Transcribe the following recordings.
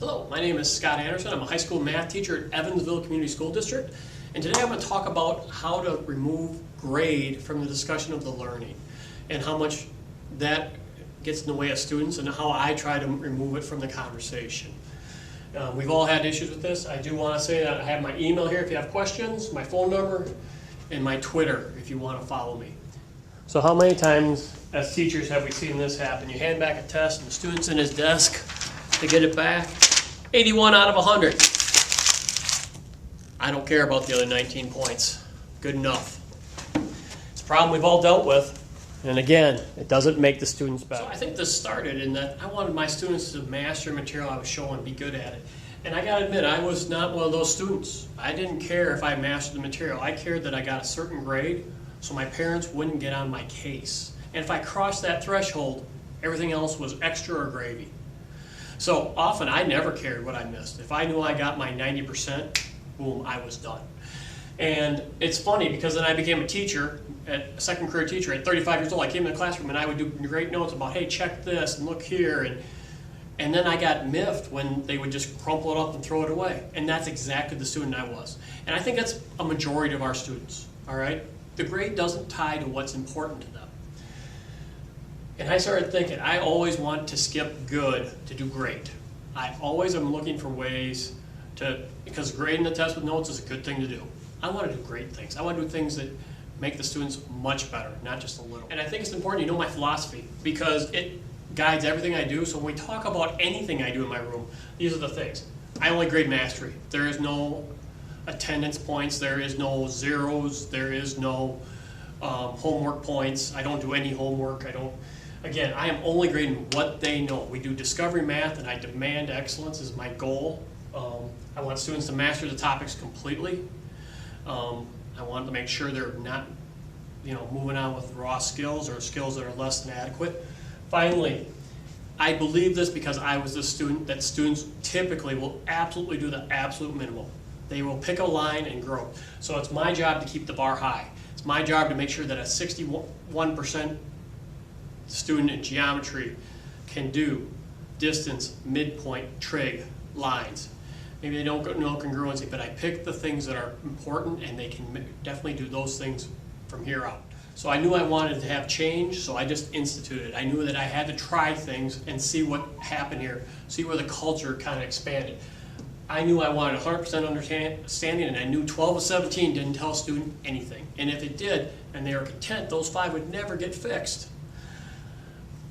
Hello, my name is Scott Anderson. I'm a high school math teacher at Evansville Community School District. And today I'm going to talk about how to remove grade from the discussion of the learning and how much that gets in the way of students and how I try to remove it from the conversation. We've all had issues with this. I do want to say that I have my email here if you have questions, my phone number, and my Twitter if you want to follow me. So how many times as teachers have we seen this happen? You hand back a test and the student's in his desk to get it back. 81 out of 100. I don't care about the other 19 points. Good enough. It's a problem we've all dealt with. And again, it doesn't make the students better. So I think this started in that I wanted my students to master material I was showing, be good at it. And I gotta admit, I was not one of those students. I didn't care if I mastered the material. I cared that I got a certain grade so my parents wouldn't get on my case. And if I crossed that threshold, everything else was extra or gravy. So often I never cared what I missed. If I knew I got my 90%, boom, I was done. And it's funny because then I became a teacher, a second career teacher at 35 years old. I came in the classroom and I would do great notes about, hey, check this and look here. And then I got miffed when they would just crumple it up and throw it away. And that's exactly the student I was. And I think that's a majority of our students, all right? The grade doesn't tie to what's important to them. And I started thinking, I always want to skip good to do great. I always am looking for ways to, because grading the test with notes is a good thing to do. I want to do great things. I want to do things that make the students much better, not just a little. And I think it's important you know my philosophy because it guides everything I do. So when we talk about anything I do in my room, these are the things. I only grade mastery. There is no attendance points. There is no zeros. There is no homework points. I don't do any homework. Again, I am only grading what they know. We do discovery math and I demand excellence is my goal. I want students to master the topics completely. I want to make sure they're not moving on with raw skills or skills that are less than adequate. Finally, I believe this because I was the student that students typically will absolutely do the absolute minimum. They will pick a line and grow. So it's my job to keep the bar high. It's my job to make sure that a 61% student in geometry can do distance, midpoint, trig, lines. Maybe they don't know congruency, but I pick the things that are important and they can definitely do those things from here out. So I knew I wanted to have change, so I just instituted. I knew that I had to try things and see what happened here, see where the culture kind of expanded. I knew I wanted 100% understanding, and I knew 12 of 17 didn't tell a student anything. And if it did, and they were content, those 5 would never get fixed.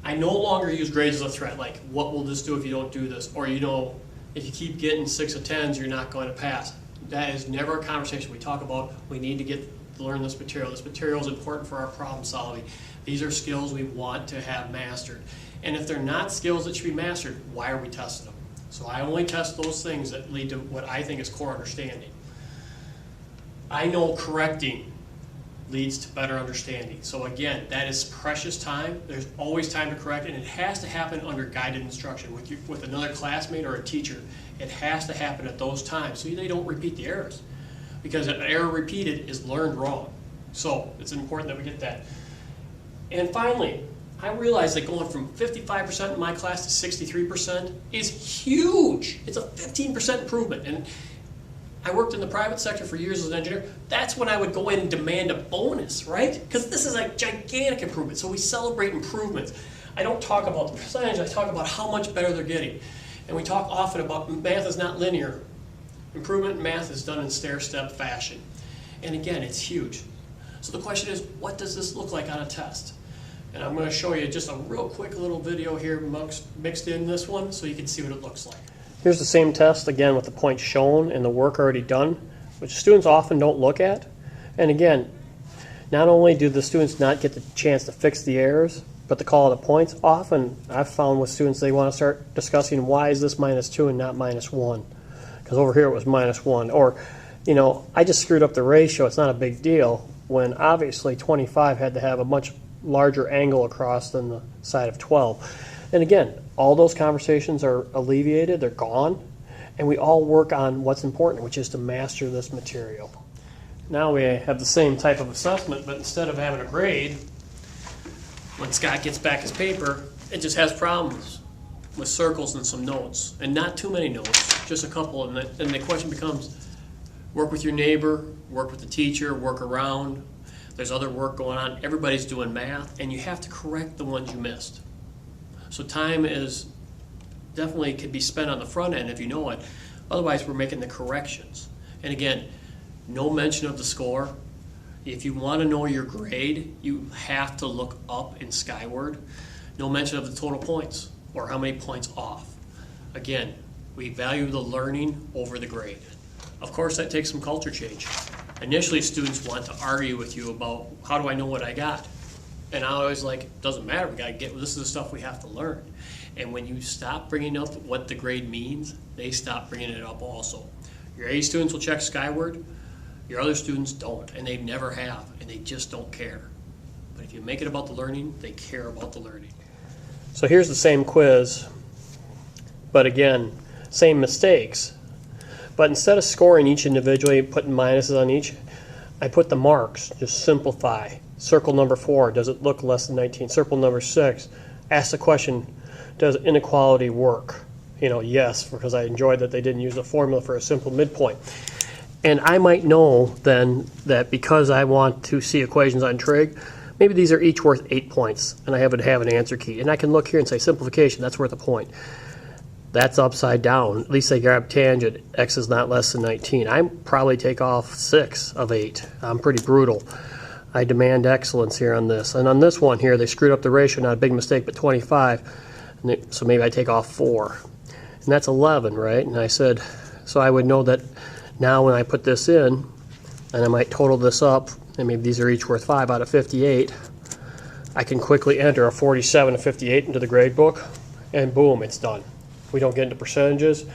I no longer use grades as a threat, like what will this do if you don't do this? Or if you keep getting 6 of 10s, you're not going to pass. That is never a conversation. We talk about we need to learn this material. This material is important for our problem solving. These are skills we want to have mastered. And if they're not skills that should be mastered, why are we testing them? So I only test those things that lead to what I think is core understanding. I know correcting leads to better understanding. So again, that is precious time. There's always time to correct, and it has to happen under guided instruction with another classmate or a teacher. It has to happen at those times so they don't repeat the errors. Because an error repeated is learned wrong. So it's important that we get that. And finally, I realized that going from 55% in my class to 63% is huge. It's a 15% improvement. And I worked in the private sector for years as an engineer. That's when I would go in and demand a bonus, right? Because this is a gigantic improvement. So we celebrate improvements. I don't talk about the percentage, I talk about how much better they're getting. And we talk often about math is not linear. Improvement in math is done in stair-step fashion. And again, it's huge. So the question is, what does this look like on a test? And I'm going to show you just a real quick little video here mixed in this one so you can see what it looks like. Here's the same test, again, with the points shown and the work already done, which students often don't look at. And again, not only do the students not get the chance to fix the errors, but to call out the points, often I've found with students they want to start discussing why is this -2 and not -1? Because over here it was -1. Or, I just screwed up the ratio, it's not a big deal, when obviously 25 had to have a much larger angle across than the side of 12. And again, all those conversations are alleviated, they're gone, and we all work on what's important, which is to master this material. Now we have the same type of assessment, but instead of having a grade, when Scott gets back his paper, it just has problems. with circles and some notes, and not too many notes, just a couple, and the question becomes, work with your neighbor, work with the teacher, work around. There's other work going on. Everybody's doing math, and you have to correct the ones you missed. So time is definitely could be spent on the front end if you know it. Otherwise, we're making the corrections. And again, no mention of the score. If you want to know your grade, you have to look up and skyward. No mention of the total points or how many points off. Again, we value the learning over the grade. Of course, that takes some culture change. Initially, students want to argue with you about, how do I know what I got? And I always like, doesn't matter, we gotta get, this is the stuff we have to learn. And when you stop bringing up what the grade means, they stop bringing it up also. Your A students will check skyward, your other students don't, and they never have, and they just don't care. But if you make it about the learning, they care about the learning. So here's the same quiz, but again, same mistakes. But instead of scoring each individually, putting minuses on each, I put the marks, just simplify. Circle number 4, does it look less than 19? Circle number 6, ask the question, does inequality work? You know, yes, because I enjoyed that they didn't use a formula for a simple midpoint. And I might know then that because I want to see equations on trig, maybe these are each worth 8 points, and I have an answer key. And I can look here and say simplification, that's worth a point. That's upside down. At least they grab tangent. X is not less than 19. I probably take off 6 of 8. I'm pretty brutal. I demand excellence here on this. And on this one here, they screwed up the ratio. Not a big mistake, but 25. So maybe I take off 4. And that's 11, right? And I said, so I would know that now when I put this in, and I might total this up, and maybe these are each worth 5 out of 58, I can quickly enter a 47 of 58 into the grade book, and boom, it's done. We don't get into percentages.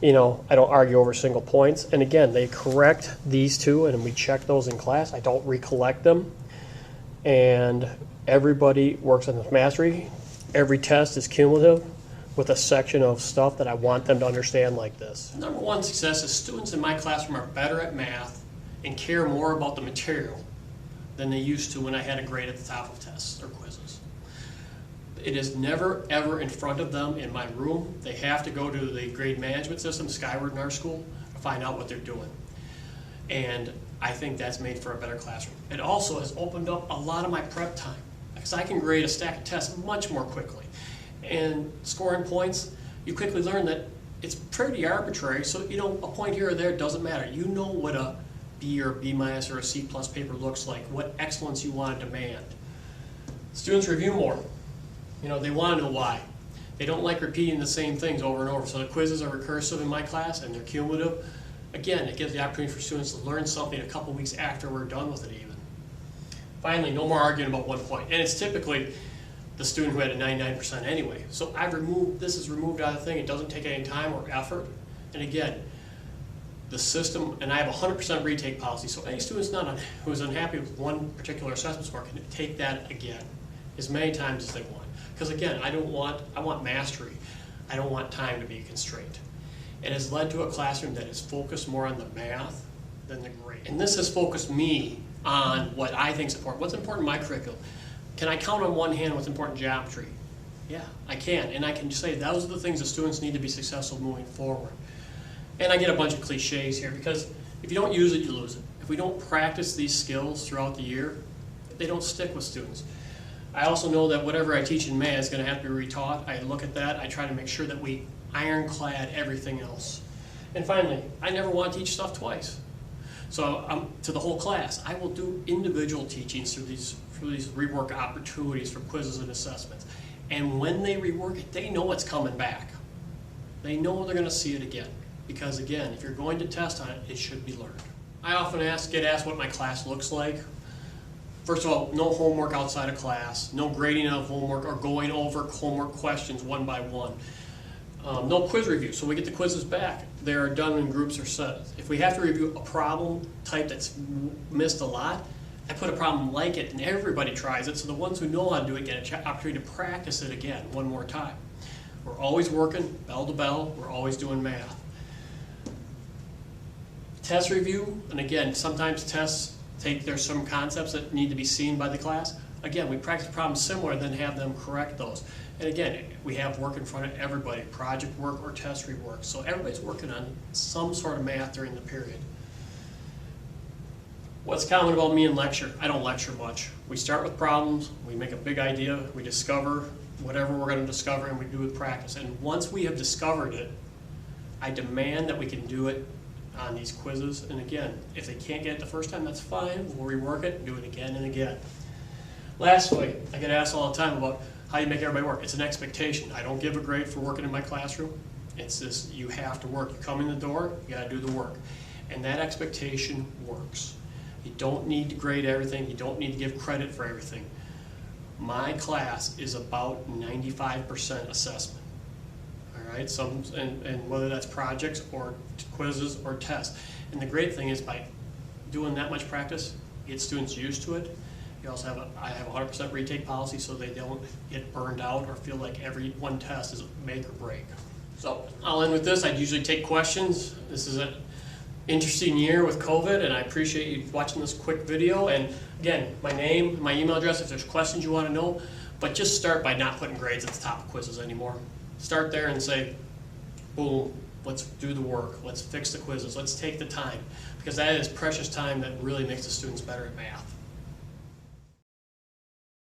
You know, I don't argue over single points. And again, they correct these two, and we check those in class. I don't recollect them. And everybody works on this mastery. Every test is cumulative with a section of stuff that I want them to understand like this. Number one success is students in my classroom are better at math and care more about the material than they used to when I had a grade at the top of tests or quizzes. It is never, ever in front of them in my room. They have to go to the grade management system, Skyward in our school, to find out what they're doing. And I think that's made for a better classroom. It also has opened up a lot of my prep time, because I can grade a stack of tests much more quickly. And scoring points, you quickly learn that it's pretty arbitrary, so you know, a point here or there doesn't matter. You know what a B or B minus or a C plus paper looks like, what excellence you want to demand. Students review more. You know, they want to know why. They don't like repeating the same things over and over. So the quizzes are recursive in my class and they're cumulative. Again, it gives the opportunity for students to learn something a couple weeks after we're done with it even. Finally, no more arguing about 1 point. And it's typically the student who had a 99% anyway. So I've removed, this is removed out of the thing. It doesn't take any time or effort. And again, the system, and I have a 100% retake policy. So any student's who's unhappy with one particular assessment score can take that again as many times as they want. Because again, I want mastery. I don't want time to be a constraint. It has led to a classroom that is focused more on the math than the grade. And this has focused me on what I think is important. What's important in my curriculum? Can I count on one hand what's important in geometry? Yeah, I can. And I can just say those are the things that students need to be successful moving forward. And I get a bunch of cliches here because if you don't use it, you lose it. If we don't practice these skills throughout the year, they don't stick with students. I also know that whatever I teach in math is going to have to be retaught. I look at that. I try to make sure that we ironclad everything else. And finally, I never want to teach stuff twice. So to the whole class, I will do individual teachings through these rework opportunities for quizzes and assessments. And when they rework it, they know it's coming back. They know they're going to see it again. Because again, if you're going to test on it, it should be learned. I often get asked what my class looks like. First of all, no homework outside of class, no grading of homework or going over homework questions one by one. No quiz review, so we get the quizzes back. They are done in groups or sets. If we have to review a problem type that's missed a lot, I put a problem like it and everybody tries it, so the ones who know how to do it get an opportunity to practice it again one more time. We're always working bell to bell, we're always doing math. Test review, and again, sometimes tests there's some concepts that need to be seen by the class. again, we practice problems similar, then have them correct those. And again, we have work in front of everybody, project work or test rework. So everybody's working on some sort of math during the period. What's common about me in lecture? I don't lecture much. We start with problems, we make a big idea, we discover whatever we're going to discover, and we do it practice. And once we have discovered it, I demand that we can do it on these quizzes. And again, if they can't get it the first time, that's fine. We'll rework it and do it again and again. Lastly, I get asked all the time about how you make everybody work. It's an expectation. I don't give a grade for working in my classroom. It's this, you have to work. You come in the door, you got to do the work. And that expectation works. You don't need to grade everything. You don't need to give credit for everything. My class is about 95% assessment. All right, and whether that's projects or quizzes or tests. And the great thing is, by doing that much practice, you get students used to it. You also have I have a 100% retake policy, so they don't get burned out or feel like every one test is make or break. So I'll end with this. I'd usually take questions. This is an interesting year with COVID, and I appreciate you watching this quick video. And again, my name, my email address, if there's questions you want to know, but just start by not putting grades at the top of quizzes anymore. Start there and say, boom, let's do the work, let's fix the quizzes, let's take the time, because that is precious time that really makes the students better at math.